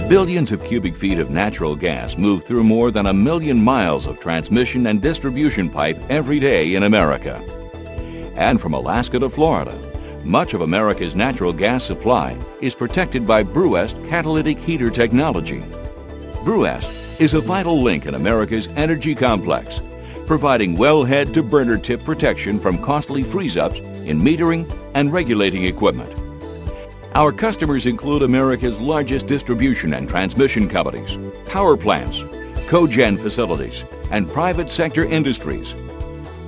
Billions of cubic feet of natural gas move through more than 1 million miles of transmission and distribution pipe every day in America. And from Alaska to Florida, much of America's natural gas supply is protected by Brewest catalytic heater technology. Brewest is a vital link in America's energy complex, providing wellhead to burner tip protection from costly freeze-ups in metering and regulating equipment. Our customers include America's largest distribution and transmission companies, power plants, cogen facilities, and private sector industries.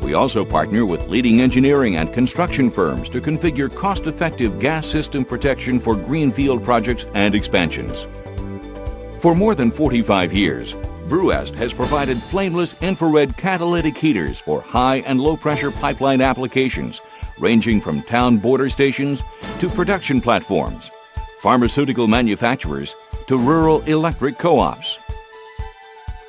We also partner with leading engineering and construction firms to configure cost-effective gas system protection for greenfield projects and expansions. For more than 45 years, Brewest has provided flameless infrared catalytic heaters for high and low pressure pipeline applications, ranging from town border stations to production platforms, pharmaceutical manufacturers to rural electric co-ops.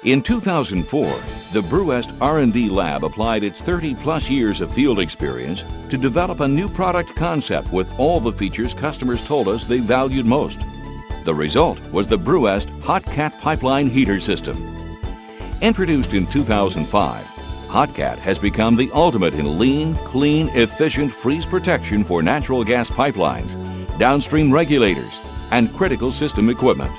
In 2004, the Brewest R&D lab applied its 30-plus years of field experience to develop a new product concept with all the features customers told us they valued most. The result was the Brewest HOTCAT pipeline heater system. Introduced in 2005, HOTCAT has become the ultimate in lean, clean, efficient freeze protection for natural gas pipelines, downstream regulators, and critical system equipment.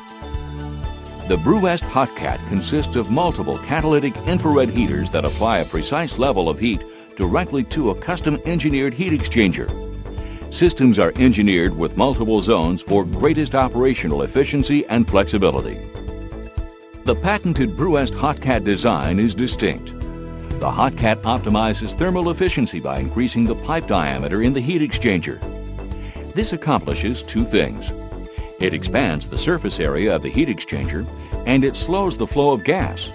The Brewest HOTCAT consists of multiple catalytic infrared heaters that apply a precise level of heat directly to a custom-engineered heat exchanger. Systems are engineered with multiple zones for greatest operational efficiency and flexibility. The patented Brewest HOTCAT design is distinct. The HOTCAT optimizes thermal efficiency by increasing the pipe diameter in the heat exchanger. This accomplishes two things. It expands the surface area of the heat exchanger, and it slows the flow of gas.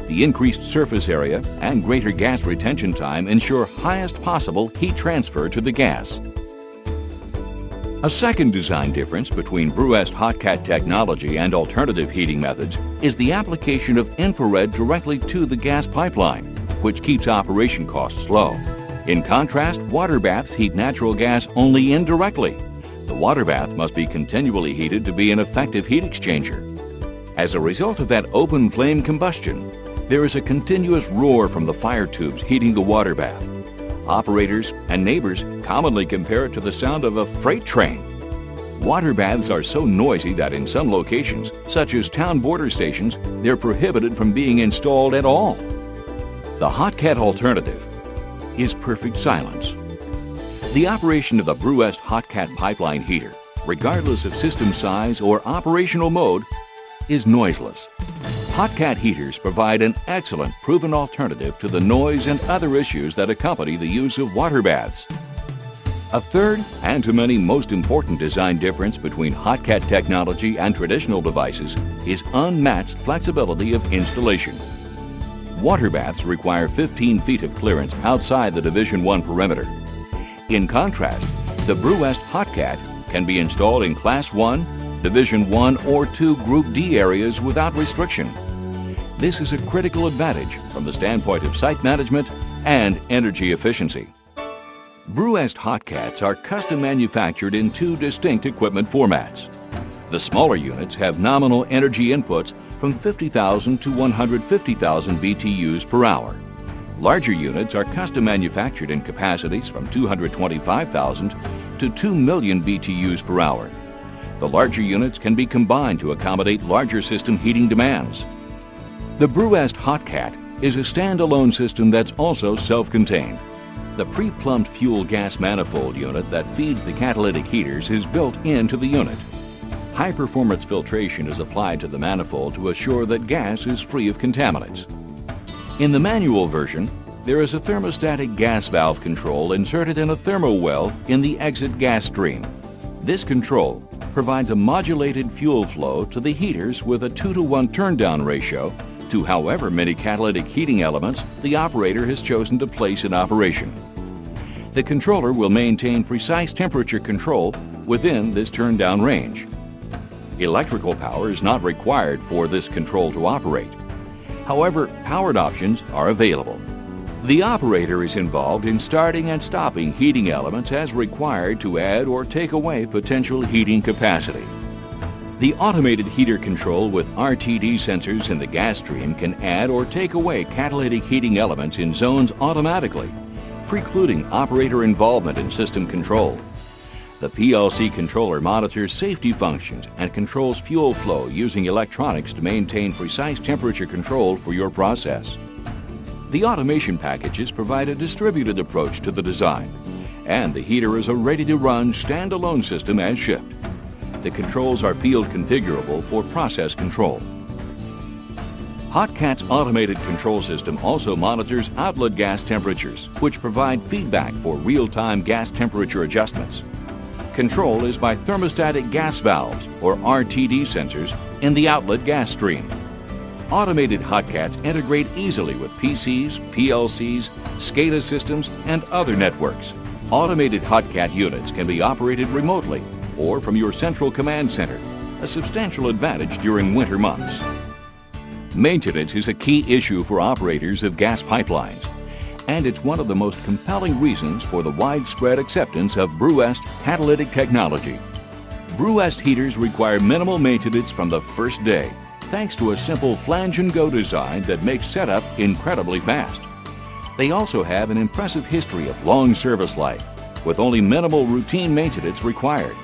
The increased surface area and greater gas retention time ensure highest possible heat transfer to the gas. A second design difference between Brewest HOTCAT technology and alternative heating methods is the application of infrared directly to the gas pipeline, which keeps operation costs low. In contrast, water baths heat natural gas only indirectly. The water bath must be continually heated to be an effective heat exchanger. As a result of that open flame combustion, there is a continuous roar from the fire tubes heating the water bath. Operators and neighbors commonly compare it to the sound of a freight train. Water baths are so noisy that in some locations, such as town border stations, they're prohibited from being installed at all. The HOTCAT alternative is perfect silence. The operation of the Brewest HOTCAT pipeline heater, regardless of system size or operational mode, is noiseless. HOTCAT heaters provide an excellent proven alternative to the noise and other issues that accompany the use of water baths. A third, and to many most important design difference between HOTCAT technology and traditional devices is unmatched flexibility of installation. Water baths require 15 feet of clearance outside the Division I perimeter. In contrast, the Brewest HOTCAT can be installed in Class 1, Division I or II Group D areas without restriction. This is a critical advantage from the standpoint of site management and energy efficiency. Brewest HOTCATs are custom manufactured in two distinct equipment formats. The smaller units have nominal energy inputs from 50,000 to 150,000 BTUs per hour. Larger units are custom manufactured in capacities from 225,000 to 2 million BTUs per hour. The larger units can be combined to accommodate larger system heating demands. The Brewest HOTCAT is a standalone system that's also self-contained. The pre-plumbed fuel gas manifold unit that feeds the catalytic heaters is built into the unit. High-performance filtration is applied to the manifold to assure that gas is free of contaminants. In the manual version, there is a thermostatic gas valve control inserted in a thermo well in the exit gas stream. This control provides a modulated fuel flow to the heaters with a 2-to-1 turn-down ratio to however many catalytic heating elements the operator has chosen to place in operation. The controller will maintain precise temperature control within this turn-down range. Electrical power is not required for this control to operate. However, powered options are available. The operator is involved in starting and stopping heating elements as required to add or take away potential heating capacity. The automated heater control with RTD sensors in the gas stream can add or take away catalytic heating elements in zones automatically, precluding operator involvement in system control. The PLC controller monitors safety functions and controls fuel flow using electronics to maintain precise temperature control for your process. The automation packages provide a distributed approach to the design, and the heater is a ready-to-run standalone system as shipped. The controls are field configurable for process control. HOTCAT's automated control system also monitors outlet gas temperatures, which provide feedback for real-time gas temperature adjustments. Control is by thermostatic gas valves, or RTD sensors, in the outlet gas stream. Automated HOTCATs integrate easily with PCs, PLCs, SCADA systems, and other networks. Automated HOTCAT units can be operated remotely or from your central command center, a substantial advantage during winter months. Maintenance is a key issue for operators of gas pipelines, and it's one of the most compelling reasons for the widespread acceptance of Brewest catalytic technology. Brewest heaters require minimal maintenance from the first day, thanks to a simple flange-and-go design that makes setup incredibly fast. They also have an impressive history of long service life, with only minimal routine maintenance required.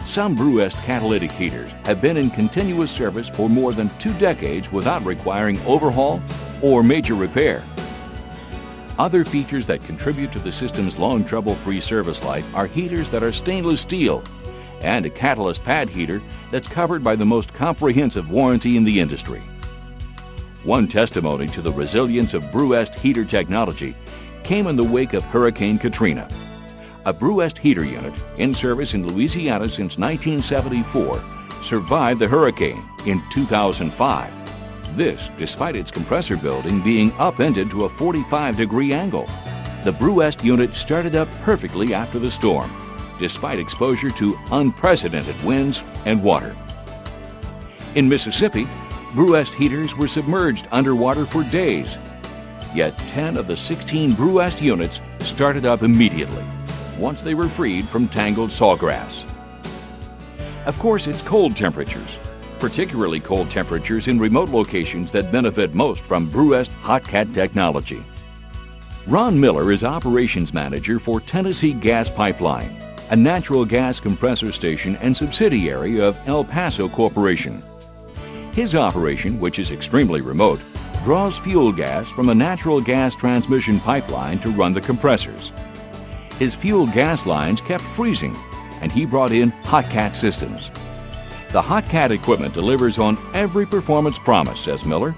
Some Brewest catalytic heaters have been in continuous service for more than 2 decades without requiring overhaul or major repair. Other features that contribute to the system's long trouble-free service life are heaters that are stainless steel and a catalyst pad heater that's covered by the most comprehensive warranty in the industry. One testimony to the resilience of Brewest heater technology came in the wake of Hurricane Katrina. A Brewest heater unit, in service in Louisiana since 1974, survived the hurricane in 2005. This, despite its compressor building being upended to a 45-degree angle. The Brewest unit started up perfectly after the storm, despite exposure to unprecedented winds and water. In Mississippi, Brewest heaters were submerged underwater for days, yet 10 of the 16 Brewest units started up immediately, once they were freed from tangled sawgrass. Of course, it's cold temperatures, particularly cold temperatures in remote locations, that benefit most from Brewest HOTCAT technology. Ron Miller is Operations Manager for Tennessee Gas Pipeline, a natural gas compressor station and subsidiary of El Paso Corporation. His operation, which is extremely remote, draws fuel gas from a natural gas transmission pipeline to run the compressors. His fuel gas lines kept freezing, and he brought in HOTCAT systems. The HOTCAT equipment delivers on every performance promise, says Miller.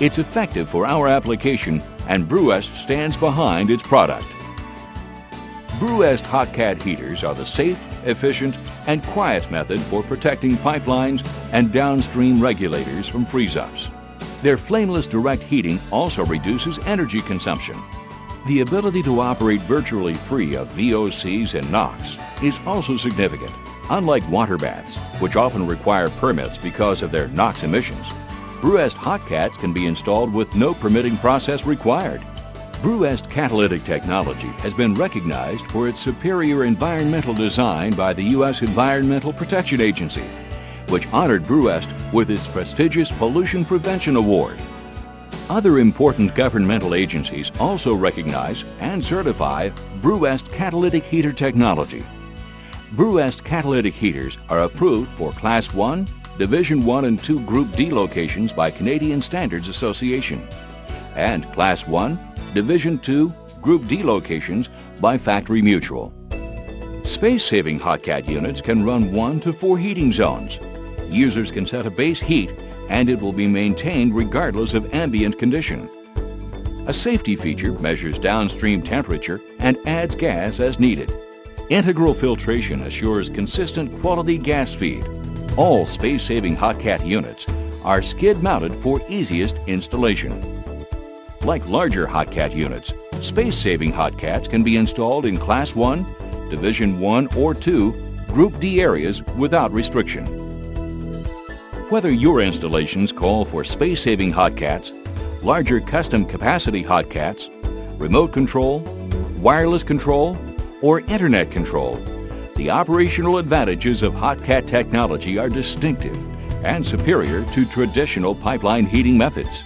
It's effective for our application, and Brewest stands behind its product. Brewest HOTCAT heaters are the safe, efficient, and quiet method for protecting pipelines and downstream regulators from freeze-ups. Their flameless direct heating also reduces energy consumption. The ability to operate virtually free of VOCs and NOx is also significant. Unlike water baths, which often require permits because of their NOx emissions, Brewest HOTCATs can be installed with no permitting process required. Brewest catalytic technology has been recognized for its superior environmental design by the U.S. Environmental Protection Agency, which honored Brewest with its prestigious Pollution Prevention Award. Other important governmental agencies also recognize and certify Brewest catalytic heater technology. Brewest catalytic heaters are approved for Class 1, Division 1 and 2 Group D locations by Canadian Standards Association, and Class 1, Division 2, Group D locations by Factory Mutual. Space-saving HOTCAT units can run 1 to 4 heating zones. Users can set a base heat, and it will be maintained regardless of ambient condition. A safety feature measures downstream temperature and adds gas as needed. Integral filtration assures consistent quality gas feed. All space-saving HOTCAT units are skid-mounted for easiest installation. Like larger HOTCAT units, space-saving HOTCATs can be installed in Class 1, Division 1 or 2 Group D areas without restriction. Whether your installations call for space-saving HOTCATs, larger custom capacity HOTCATs, remote control, wireless control, or internet control, The operational advantages of HOTCAT technology are distinctive and superior to traditional pipeline heating methods.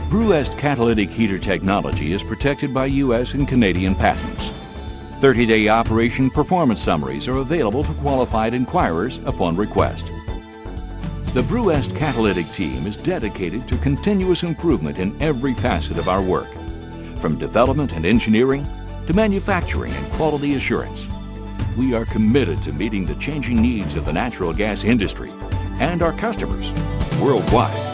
Brewest catalytic heater technology is protected by U.S. and Canadian patents. 30-day operation performance summaries are available to qualified inquirers upon request. The Brewest catalytic team is dedicated to continuous improvement in every facet of our work, from development and engineering to manufacturing and quality assurance. We are committed to meeting the changing needs of the natural gas industry and our customers worldwide.